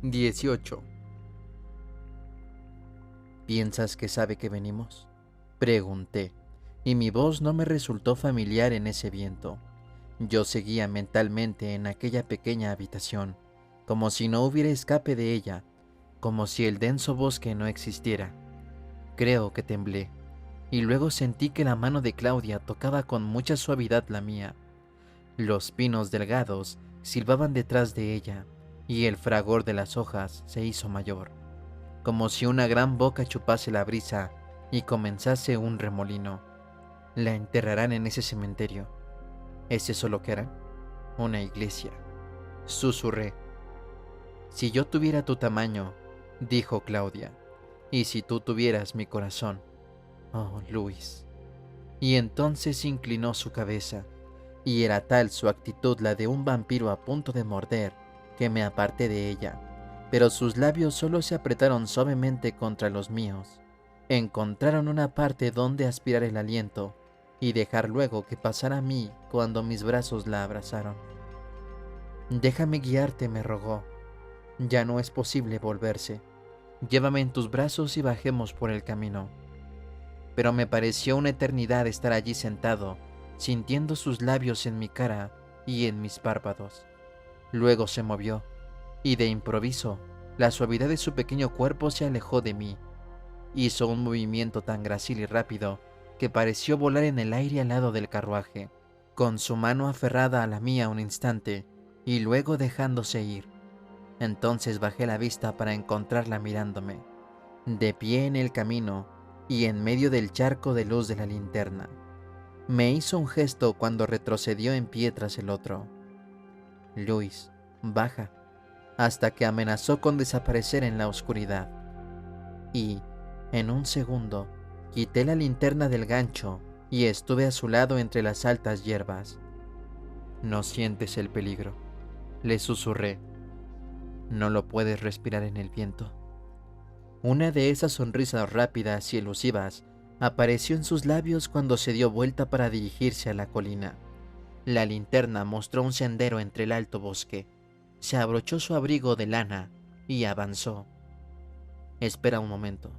18. ¿Piensas que sabe que venimos? Pregunté, y mi voz no me resultó familiar en ese viento. Yo seguía mentalmente en aquella pequeña habitación, como si no hubiera escape de ella, como si el denso bosque no existiera. Creo que temblé, y luego sentí que la mano de Claudia tocaba con mucha suavidad la mía. Los pinos delgados silbaban detrás de ella, y el fragor de las hojas se hizo mayor, como si una gran boca chupase la brisa y comenzase un remolino. La enterrarán en ese cementerio. ¿Es eso lo que harán? Una iglesia. Susurré. Si yo tuviera tu tamaño, dijo Claudia, y si tú tuvieras mi corazón. Oh, Luis. Y entonces inclinó su cabeza, y era tal su actitud, la de un vampiro a punto de morder, que me aparté de ella, pero sus labios solo se apretaron suavemente contra los míos. Encontraron una parte donde aspirar el aliento y dejar luego que pasara a mí cuando mis brazos la abrazaron. Déjame guiarte, me rogó. Ya no es posible volverse. Llévame en tus brazos y bajemos por el camino. Pero me pareció una eternidad estar allí sentado, sintiendo sus labios en mi cara y en mis párpados. Luego se movió, y de improviso, la suavidad de su pequeño cuerpo se alejó de mí. Hizo un movimiento tan grácil y rápido que pareció volar en el aire al lado del carruaje, con su mano aferrada a la mía un instante, y luego dejándose ir. Entonces bajé la vista para encontrarla mirándome, de pie en el camino y en medio del charco de luz de la linterna. Me hizo un gesto cuando retrocedió en pie tras el otro. Luis, baja, hasta que amenazó con desaparecer en la oscuridad. Y, en un segundo, quité la linterna del gancho y estuve a su lado entre las altas hierbas. No sientes el peligro, le susurré. No lo puedes respirar en el viento. Una de esas sonrisas rápidas y elusivas apareció en sus labios cuando se dio vuelta para dirigirse a la colina. La linterna mostró un sendero entre el alto bosque. Se abrochó su abrigo de lana y avanzó. Espera un momento.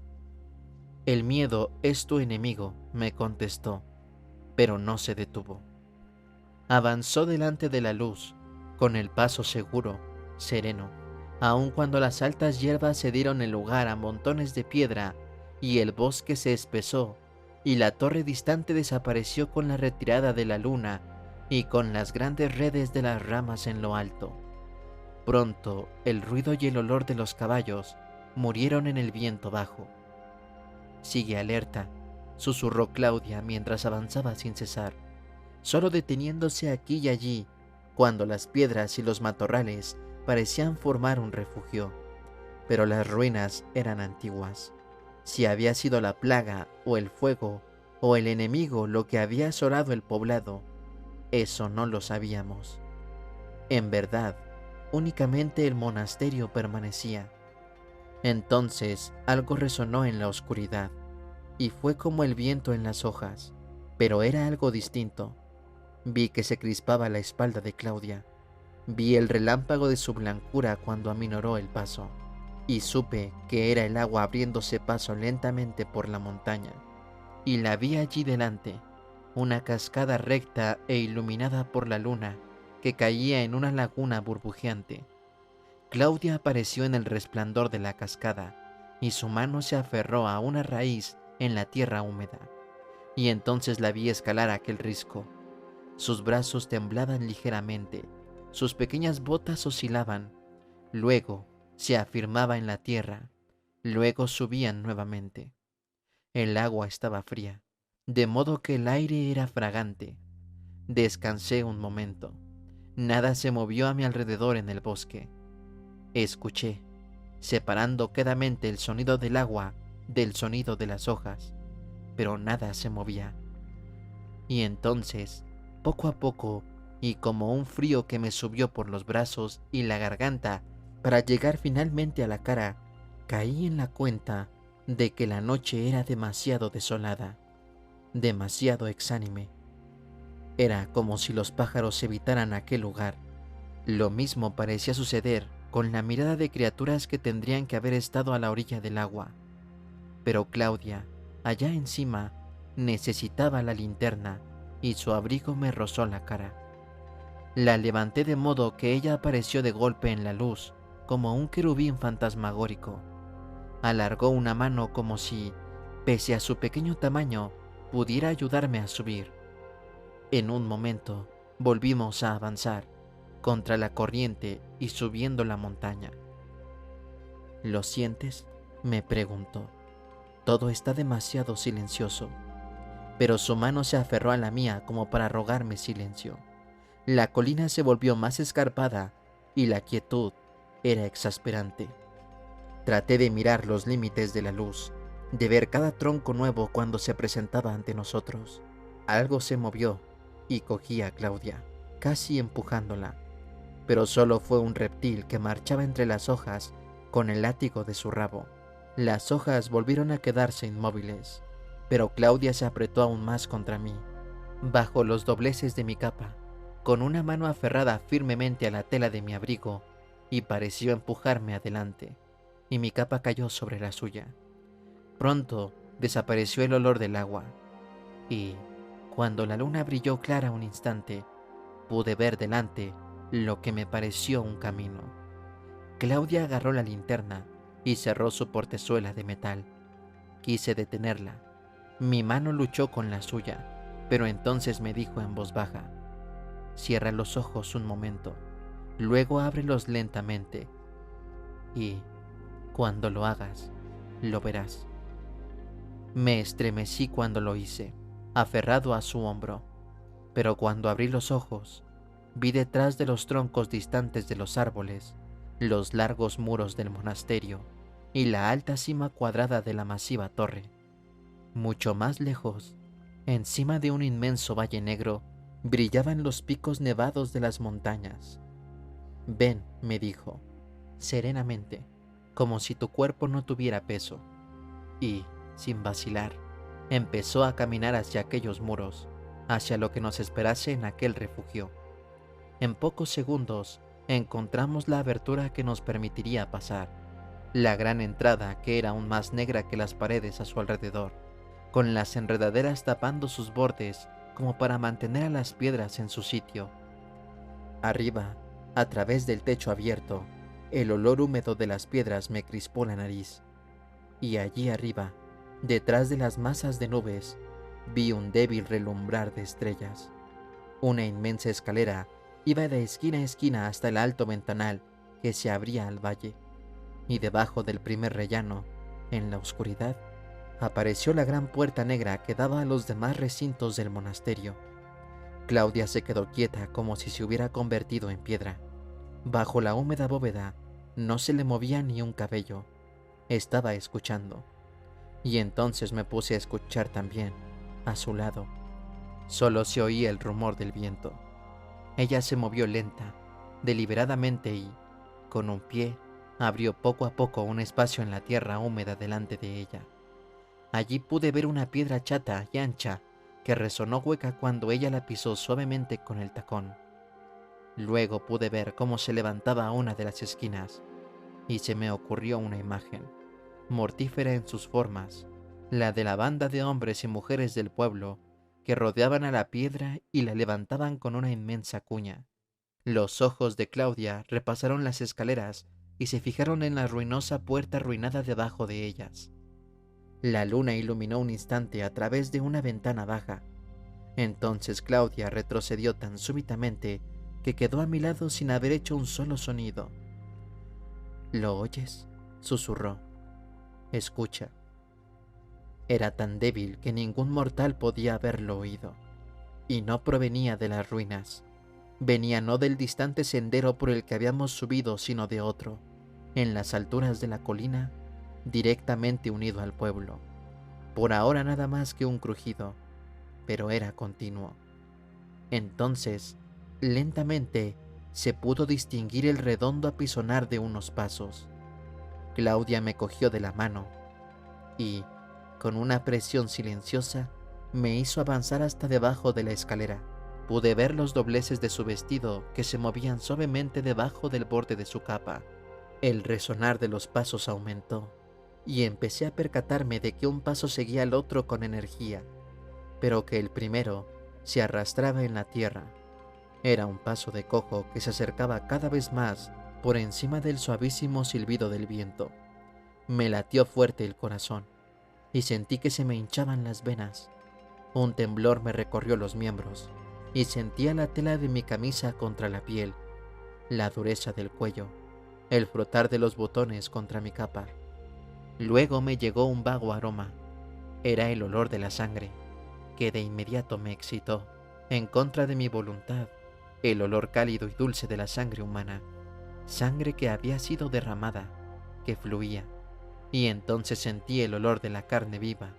El miedo es tu enemigo, me contestó, pero no se detuvo. Avanzó delante de la luz, con el paso seguro, sereno, aun cuando las altas hierbas se dieron el lugar a montones de piedra y el bosque se espesó y la torre distante desapareció con la retirada de la luna y con las grandes redes de las ramas en lo alto. Pronto el ruido y el olor de los caballos murieron en el viento bajo. Sigue alerta, susurró Claudia mientras avanzaba sin cesar, solo deteniéndose aquí y allí cuando las piedras y los matorrales parecían formar un refugio. Pero las ruinas eran antiguas. Si había sido la plaga o el fuego o el enemigo lo que había asolado el poblado, eso no lo sabíamos. En verdad, únicamente el monasterio permanecía. Entonces algo resonó en la oscuridad, y fue como el viento en las hojas, pero era algo distinto. Vi que se crispaba la espalda de Claudia. Vi el relámpago de su blancura cuando aminoró el paso, y supe que era el agua abriéndose paso lentamente por la montaña. Y la vi allí delante, una cascada recta e iluminada por la luna que caía en una laguna burbujeante. Claudia apareció en el resplandor de la cascada, y su mano se aferró a una raíz en la tierra húmeda, y entonces la vi escalar aquel risco. Sus brazos temblaban ligeramente, sus pequeñas botas oscilaban, luego se afirmaba en la tierra, luego subían nuevamente. El agua estaba fría, de modo que el aire era fragante. Descansé un momento. Nada se movió a mi alrededor en el bosque. Escuché, separando quedamente el sonido del agua del sonido de las hojas, pero nada se movía. Y entonces, poco a poco, y como un frío que me subió por los brazos y la garganta para llegar finalmente a la cara, caí en la cuenta de que la noche era demasiado desolada, demasiado exánime. Era como si los pájaros evitaran aquel lugar. Lo mismo parecía suceder con la mirada de criaturas que tendrían que haber estado a la orilla del agua. Pero Claudia, allá encima, necesitaba la linterna y su abrigo me rozó la cara. La levanté de modo que ella apareció de golpe en la luz, como un querubín fantasmagórico. Alargó una mano como si, pese a su pequeño tamaño, pudiera ayudarme a subir. En un momento, volvimos a avanzar, contra la corriente y subiendo la montaña. ¿Lo sientes?, me preguntó. Todo está demasiado silencioso. Pero su mano se aferró a la mía como para rogarme silencio. La colina se volvió más escarpada y la quietud era exasperante. Traté de mirar los límites de la luz, de ver cada tronco nuevo cuando se presentaba ante nosotros. Algo se movió y cogí a Claudia, casi empujándola, pero solo fue un reptil que marchaba entre las hojas con el látigo de su rabo. Las hojas volvieron a quedarse inmóviles, pero Claudia se apretó aún más contra mí, bajo los dobleces de mi capa, con una mano aferrada firmemente a la tela de mi abrigo, y pareció empujarme adelante, y mi capa cayó sobre la suya. Pronto desapareció el olor del agua, y, cuando la luna brilló clara un instante, pude ver delante lo que me pareció un camino. Claudia agarró la linterna y cerró su portezuela de metal. Quise detenerla. Mi mano luchó con la suya, pero entonces me dijo en voz baja: cierra los ojos un momento, luego ábrelos lentamente, y, cuando lo hagas, lo verás. Me estremecí cuando lo hice, aferrado a su hombro, pero cuando abrí los ojos, vi detrás de los troncos distantes de los árboles los largos muros del monasterio y la alta cima cuadrada de la masiva torre. Mucho más lejos, encima de un inmenso valle negro, brillaban los picos nevados de las montañas. Ven, me dijo, serenamente, como si tu cuerpo no tuviera peso, y, sin vacilar, empezó a caminar hacia aquellos muros, hacia lo que nos esperase en aquel refugio. En pocos segundos encontramos la abertura que nos permitiría pasar, la gran entrada que era aún más negra que las paredes a su alrededor, con las enredaderas tapando sus bordes como para mantener a las piedras en su sitio. Arriba, a través del techo abierto, el olor húmedo de las piedras me crispó la nariz, y allí arriba, detrás de las masas de nubes, vi un débil relumbrar de estrellas. Una inmensa escalera iba de esquina a esquina hasta el alto ventanal que se abría al valle, y debajo del primer rellano, en la oscuridad, apareció la gran puerta negra que daba a los demás recintos del monasterio. Claudia se quedó quieta como si se hubiera convertido en piedra. Bajo la húmeda bóveda no se le movía ni un cabello. Estaba escuchando. Y entonces me puse a escuchar también, a su lado. Solo se oía el rumor del viento. Ella se movió lenta, deliberadamente y, con un pie, abrió poco a poco un espacio en la tierra húmeda delante de ella. Allí pude ver una piedra chata y ancha que resonó hueca cuando ella la pisó suavemente con el tacón. Luego pude ver cómo se levantaba una de las esquinas, y se me ocurrió una imagen, mortífera en sus formas, la de la banda de hombres y mujeres del pueblo que rodeaban a la piedra y la levantaban con una inmensa cuña. Los ojos de Claudia repasaron las escaleras y se fijaron en la ruinosa puerta arruinada debajo de ellas. La luna iluminó un instante a través de una ventana baja. Entonces Claudia retrocedió tan súbitamente que quedó a mi lado sin haber hecho un solo sonido. ¿Lo oyes?, susurró. Escucha. Era tan débil que ningún mortal podía haberlo oído, y no provenía de las ruinas. Venía no del distante sendero por el que habíamos subido, sino de otro, en las alturas de la colina, directamente unido al pueblo. Por ahora nada más que un crujido, pero era continuo. Entonces, lentamente, se pudo distinguir el redondo apisonar de unos pasos. Claudia me cogió de la mano y, con una presión silenciosa, me hizo avanzar hasta debajo de la escalera. Pude ver los dobleces de su vestido que se movían suavemente debajo del borde de su capa, El resonar de los pasos aumentó, y empecé a percatarme de que un paso seguía al otro con energía, pero que el primero se arrastraba en la tierra. Era un paso de cojo que se acercaba cada vez más por encima del suavísimo silbido del viento. Me latió fuerte el corazón, y sentí que se me hinchaban las venas. Un temblor me recorrió los miembros, y sentía la tela de mi camisa contra la piel, la dureza del cuello, el frotar de los botones contra mi capa. Luego me llegó un vago aroma. Era el olor de la sangre, que de inmediato me excitó. En contra de mi voluntad, el olor cálido y dulce de la sangre humana, sangre que había sido derramada, que fluía. Y entonces sentí el olor de la carne viva,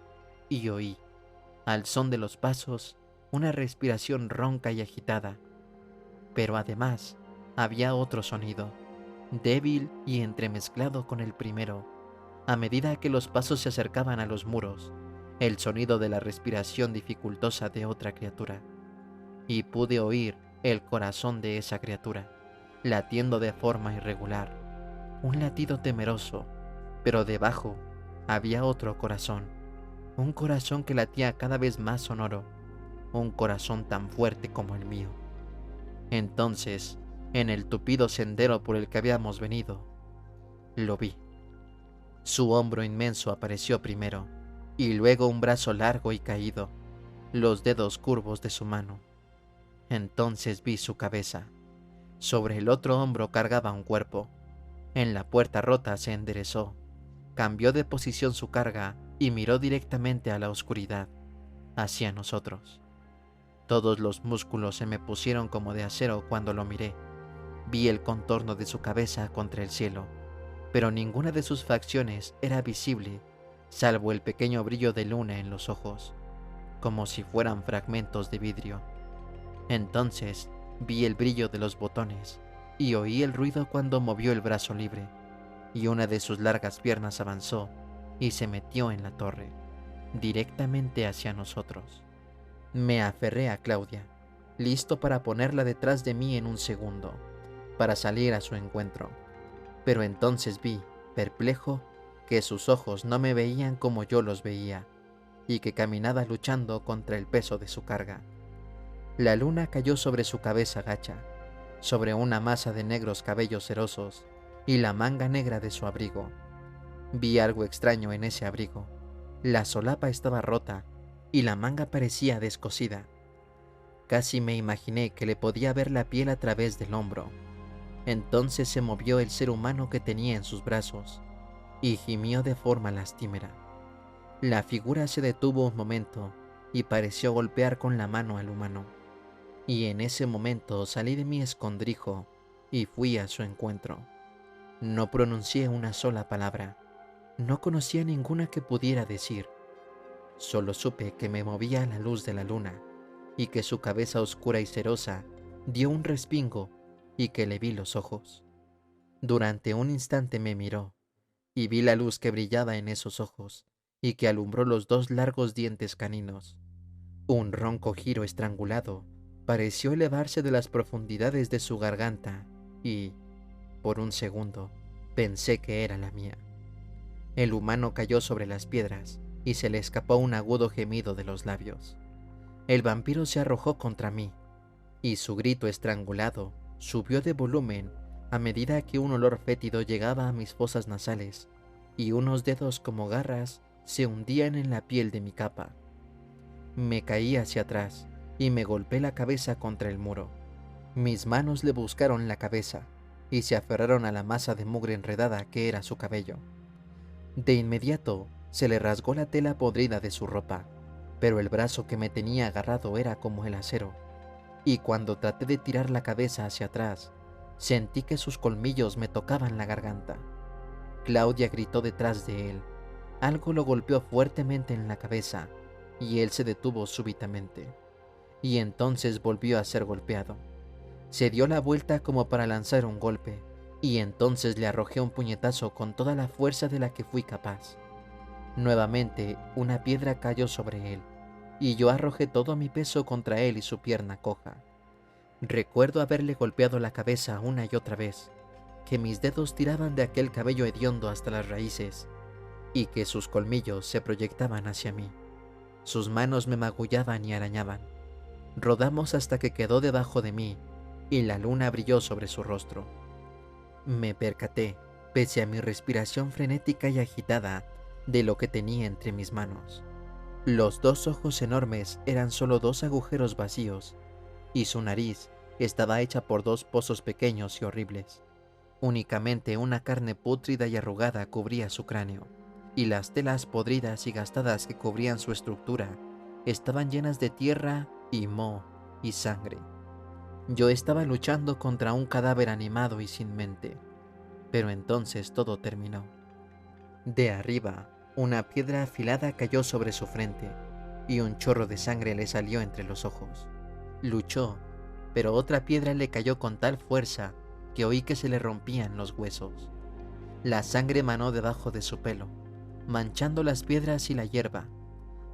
y oí, al son de los pasos, una respiración ronca y agitada. Pero además, había otro sonido, débil y entremezclado con el primero. A medida que los pasos se acercaban a los muros, el sonido de la respiración dificultosa de otra criatura. Y pude oír el corazón de esa criatura, latiendo de forma irregular, un latido temeroso, pero debajo había otro corazón, un corazón que latía cada vez más sonoro, un corazón tan fuerte como el mío. Entonces, en el tupido sendero por el que habíamos venido, lo vi. Su hombro inmenso apareció primero, y luego un brazo largo y caído, los dedos curvos de su mano. Entonces vi su cabeza. Sobre el otro hombro cargaba un cuerpo. En la puerta rota se enderezó, cambió de posición su carga y miró directamente a la oscuridad, hacia nosotros. Todos los músculos se me pusieron como de acero cuando lo miré. Vi el contorno de su cabeza contra el cielo, pero ninguna de sus facciones era visible, salvo el pequeño brillo de luna en los ojos, como si fueran fragmentos de vidrio. Entonces vi el brillo de los botones y oí el ruido cuando movió el brazo libre, y una de sus largas piernas avanzó y se metió en la torre, directamente hacia nosotros. Me aferré a Claudia, listo para ponerla detrás de mí en un segundo, para salir a su encuentro. Pero entonces vi, perplejo, que sus ojos no me veían como yo los veía, y que caminaba luchando contra el peso de su carga. La luna cayó sobre su cabeza gacha, sobre una masa de negros cabellos cerosos y la manga negra de su abrigo. Vi algo extraño en ese abrigo. La solapa estaba rota y la manga parecía descosida. Casi me imaginé que le podía ver la piel a través del hombro. Entonces se movió el ser humano que tenía en sus brazos y gimió de forma lastimera. La figura se detuvo un momento y pareció golpear con la mano al humano. Y en ese momento salí de mi escondrijo y fui a su encuentro. No pronuncié una sola palabra. No conocía ninguna que pudiera decir. Solo supe que me movía a la luz de la luna y que su cabeza oscura y cerosa dio un respingo y que le vi los ojos. Durante un instante me miró y vi la luz que brillaba en esos ojos y que alumbró los dos largos dientes caninos. Un ronco giro estrangulado pareció elevarse de las profundidades de su garganta y, por un segundo, pensé que era la mía. El humano cayó sobre las piedras y se le escapó un agudo gemido de los labios. El vampiro se arrojó contra mí y su grito estrangulado subió de volumen a medida que un olor fétido llegaba a mis fosas nasales y unos dedos como garras se hundían en la piel de mi capa. Me caí hacia atrás y me golpeé la cabeza contra el muro. Mis manos le buscaron la cabeza y se aferraron a la masa de mugre enredada que era su cabello. De inmediato se le rasgó la tela podrida de su ropa, pero el brazo que me tenía agarrado era como el acero, y cuando traté de tirar la cabeza hacia atrás, sentí que sus colmillos me tocaban la garganta. Claudia gritó detrás de él. Algo lo golpeó fuertemente en la cabeza, y él se detuvo súbitamente, y entonces volvió a ser golpeado. Se dio la vuelta como para lanzar un golpe, y entonces le arrojé un puñetazo con toda la fuerza de la que fui capaz. Nuevamente una piedra cayó sobre él, y yo arrojé todo mi peso contra él y su pierna coja. Recuerdo haberle golpeado la cabeza una y otra vez, que mis dedos tiraban de aquel cabello hediondo hasta las raíces, y que sus colmillos se proyectaban hacia mí. Sus manos me magullaban y arañaban. Rodamos hasta que quedó debajo de mí, y la luna brilló sobre su rostro. Me percaté, pese a mi respiración frenética y agitada, de lo que tenía entre mis manos. Los dos ojos enormes eran solo dos agujeros vacíos, y su nariz estaba hecha por dos pozos pequeños y horribles. Únicamente una carne pútrida y arrugada cubría su cráneo, y las telas podridas y gastadas que cubrían su estructura estaban llenas de tierra y moho y sangre. Yo estaba luchando contra un cadáver animado y sin mente, pero entonces todo terminó. De arriba, una piedra afilada cayó sobre su frente, y un chorro de sangre le salió entre los ojos. Luchó, pero otra piedra le cayó con tal fuerza que oí que se le rompían los huesos. La sangre manó debajo de su pelo, manchando las piedras y la hierba.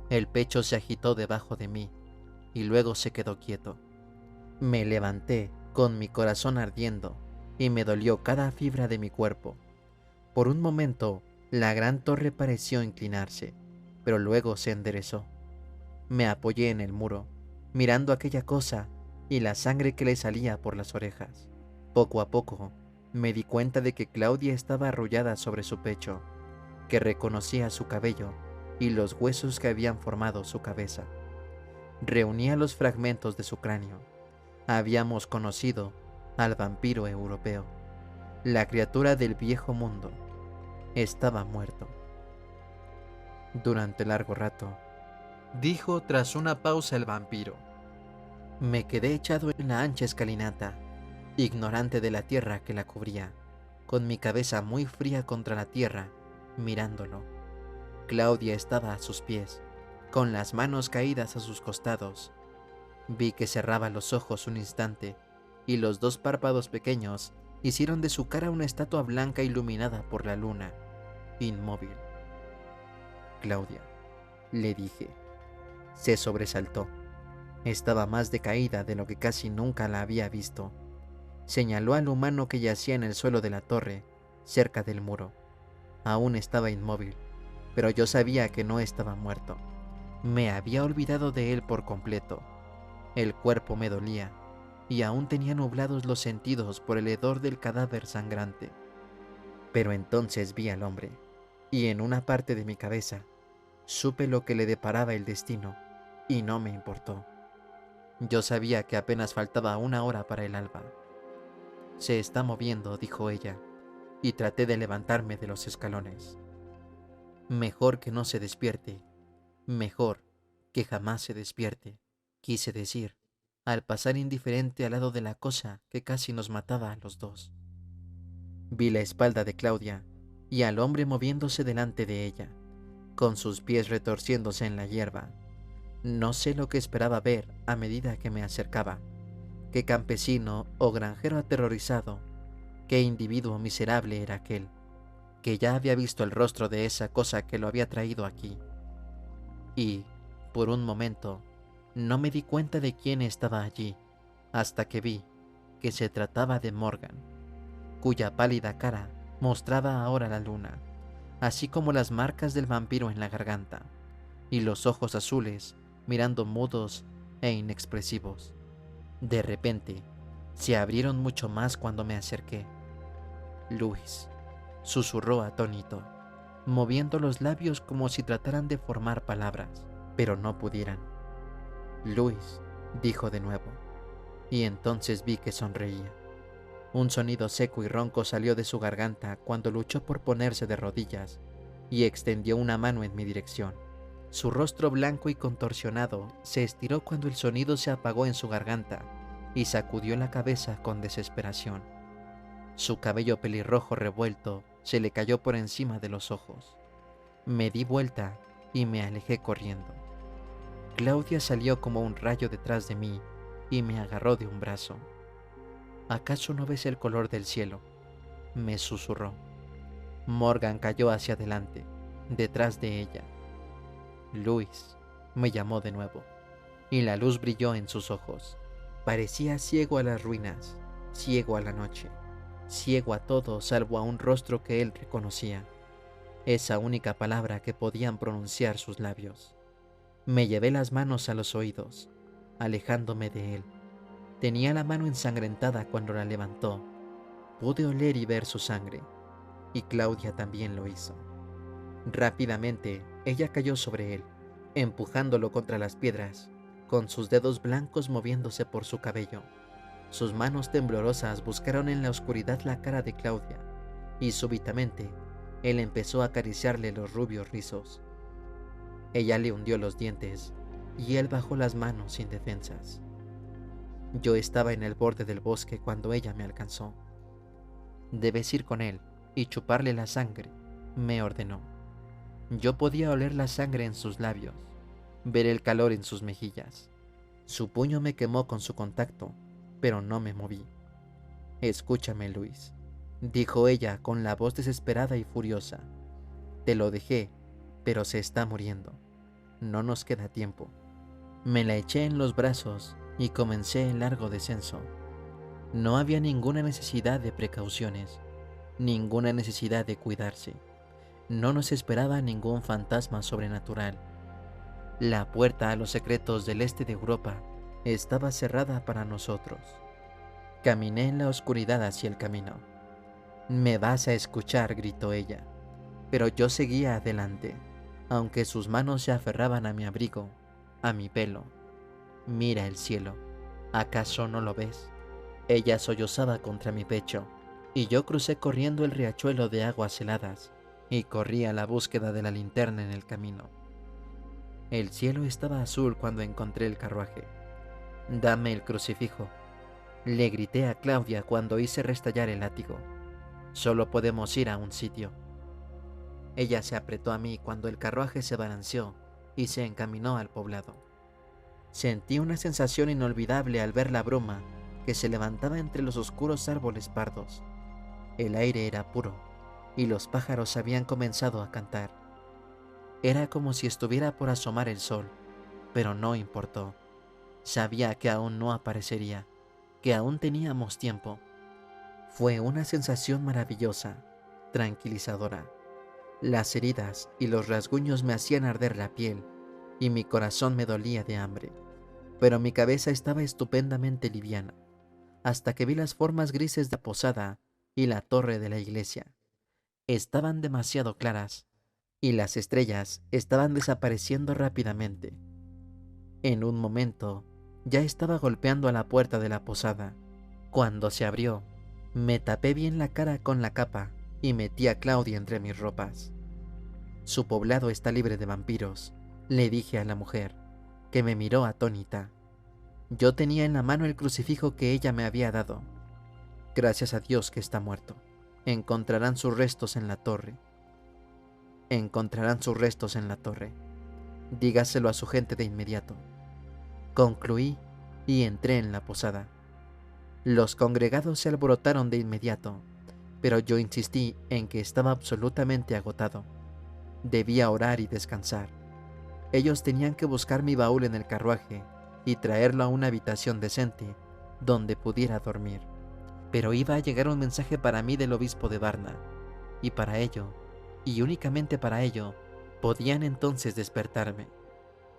El pecho se agitó debajo de mí, y luego se quedó quieto. Me levanté, con mi corazón ardiendo, y me dolió cada fibra de mi cuerpo. Por un momento, la gran torre pareció inclinarse, pero luego se enderezó. Me apoyé en el muro, mirando aquella cosa y la sangre que le salía por las orejas. Poco a poco, me di cuenta de que Claudia estaba arrullada sobre su pecho, que reconocía su cabello y los huesos que habían formado su cabeza. Reunía los fragmentos de su cráneo. Habíamos conocido al vampiro europeo. La criatura del viejo mundo estaba muerto. Durante largo rato, dijo tras una pausa el vampiro, me quedé echado en la ancha escalinata, ignorante de la tierra que la cubría, con mi cabeza muy fría contra la tierra, mirándolo. Claudia estaba a sus pies, con las manos caídas a sus costados. Vi que cerraba los ojos un instante, y los dos párpados pequeños hicieron de su cara una estatua blanca iluminada por la luna, inmóvil. Claudia, le dije. Se sobresaltó. Estaba más decaída de lo que casi nunca la había visto. Señaló al humano que yacía en el suelo de la torre, cerca del muro. Aún estaba inmóvil, pero yo sabía que no estaba muerto. Me había olvidado de él por completo. El cuerpo me dolía, y aún tenía nublados los sentidos por el hedor del cadáver sangrante. Pero entonces vi al hombre, y en una parte de mi cabeza supe lo que le deparaba el destino, y no me importó. Yo sabía que apenas faltaba una hora para el alba. Se está moviendo, dijo ella, y traté de levantarme de los escalones. Mejor que no se despierte, mejor que jamás se despierte, quise decir, al pasar indiferente al lado de la cosa que casi nos mataba a los dos. Vi la espalda de Claudia y al hombre moviéndose delante de ella, con sus pies retorciéndose en la hierba. No sé lo que esperaba ver a medida que me acercaba. Qué campesino o granjero aterrorizado, qué individuo miserable era aquel, que ya había visto el rostro de esa cosa que lo había traído aquí. Y, por un momento, no me di cuenta de quién estaba allí, hasta que vi que se trataba de Morgan, cuya pálida cara mostraba ahora la luna, así como las marcas del vampiro en la garganta, y los ojos azules mirando mudos e inexpresivos. De repente, se abrieron mucho más cuando me acerqué. Luis, susurró atónito, moviendo los labios como si trataran de formar palabras, pero no pudieran. Luis, dijo de nuevo, y entonces vi que sonreía. Un sonido seco y ronco salió de su garganta cuando luchó por ponerse de rodillas y extendió una mano en mi dirección. Su rostro blanco y contorsionado se estiró cuando el sonido se apagó en su garganta y sacudió la cabeza con desesperación. Su cabello pelirrojo revuelto se le cayó por encima de los ojos. Me di vuelta y me alejé corriendo. Claudia salió como un rayo detrás de mí y me agarró de un brazo. ¿Acaso no ves el color del cielo?, me susurró. Morgan cayó hacia adelante, detrás de ella. Luis, me llamó de nuevo, y la luz brilló en sus ojos. Parecía ciego a las ruinas, ciego a la noche. ciego a todo salvo a un rostro que él reconocía, esa única palabra que podían pronunciar sus labios. Me llevé las manos a los oídos, alejándome de él. Tenía la mano ensangrentada cuando la levantó. Pude oler y ver su sangre, y Claudia también lo hizo. Rápidamente, ella cayó sobre él, empujándolo contra las piedras, con sus dedos blancos moviéndose por su cabello. Sus manos temblorosas buscaron en la oscuridad la cara de Claudia, y súbitamente, él empezó a acariciarle los rubios rizos. Ella le hundió los dientes, y él bajó las manos indefensas. Yo estaba en el borde del bosque cuando ella me alcanzó. «Debes ir con él y chuparle la sangre», me ordenó. Yo podía oler la sangre en sus labios, ver el calor en sus mejillas. Su puño me quemó con su contacto, pero no me moví. «Escúchame, Luis», dijo ella con la voz desesperada y furiosa. «Te lo dejé, pero se está muriendo. No nos queda tiempo». Me la eché en los brazos y comencé el largo descenso. No había ninguna necesidad de precauciones, ninguna necesidad de cuidarse. No nos esperaba ningún fantasma sobrenatural. La puerta a los secretos del este de Europa estaba cerrada para nosotros. Caminé en la oscuridad hacia el camino. «Me vas a escuchar», gritó ella, pero yo seguía adelante, aunque sus manos se aferraban a mi abrigo, a mi pelo. «Mira el cielo, ¿acaso no lo ves?». Ella sollozaba contra mi pecho, y yo crucé corriendo el riachuelo de aguas heladas, y corrí a la búsqueda de la linterna en el camino. El cielo estaba azul cuando encontré el carruaje. «Dame el crucifijo», le grité a Claudia cuando hice restallar el látigo. «Solo podemos ir a un sitio». Ella se apretó a mí cuando el carruaje se balanceó y se encaminó al poblado. Sentí una sensación inolvidable al ver la bruma que se levantaba entre los oscuros árboles pardos. El aire era puro y los pájaros habían comenzado a cantar. Era como si estuviera por asomar el sol, pero no importó. Sabía que aún no aparecería, que aún teníamos tiempo. Fue una sensación maravillosa, tranquilizadora. Las heridas y los rasguños me hacían arder la piel y mi corazón me dolía de hambre, pero mi cabeza estaba estupendamente liviana, hasta que vi las formas grises de la posada y la torre de la iglesia. Estaban demasiado claras y las estrellas estaban desapareciendo rápidamente. En un momento ya estaba golpeando a la puerta de la posada. Cuando se abrió, me tapé bien la cara con la capa y metí a Claudia entre mis ropas. «Su poblado está libre de vampiros», le dije a la mujer, que me miró atónita. Yo tenía en la mano el crucifijo que ella me había dado. «Gracias a Dios que está muerto. Encontrarán sus restos en la torre. Encontrarán sus restos en la torre. Dígaselo a su gente de inmediato». Concluí y entré en la posada. Los congregados se alborotaron de inmediato, pero yo insistí en que estaba absolutamente agotado. Debía orar y descansar. Ellos tenían que buscar mi baúl en el carruaje y traerlo a una habitación decente donde pudiera dormir. Pero iba a llegar un mensaje para mí del obispo de Varna, y para ello, y únicamente para ello, podían entonces despertarme.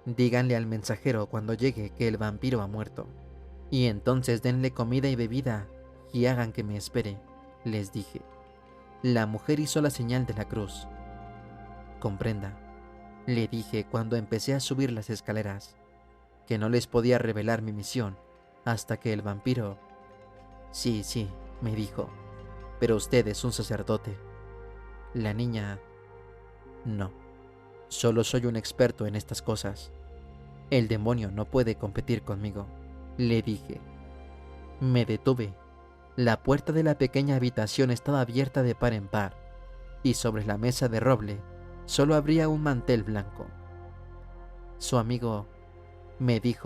«Díganle al mensajero cuando llegue que el vampiro ha muerto, y entonces denle comida y bebida y hagan que me espere», les dije. La mujer hizo la señal de la cruz. «Comprenda», le dije cuando empecé a subir las escaleras, que no les podía revelar mi misión hasta que el vampiro... «Sí, sí», me dijo, «pero usted es un sacerdote». La niña... «No, solo soy un experto en estas cosas. El demonio no puede competir conmigo», le dije. Me detuve. La puerta de la pequeña habitación estaba abierta de par en par, y sobre la mesa de roble solo habría un mantel blanco. «Su amigo», me dijo,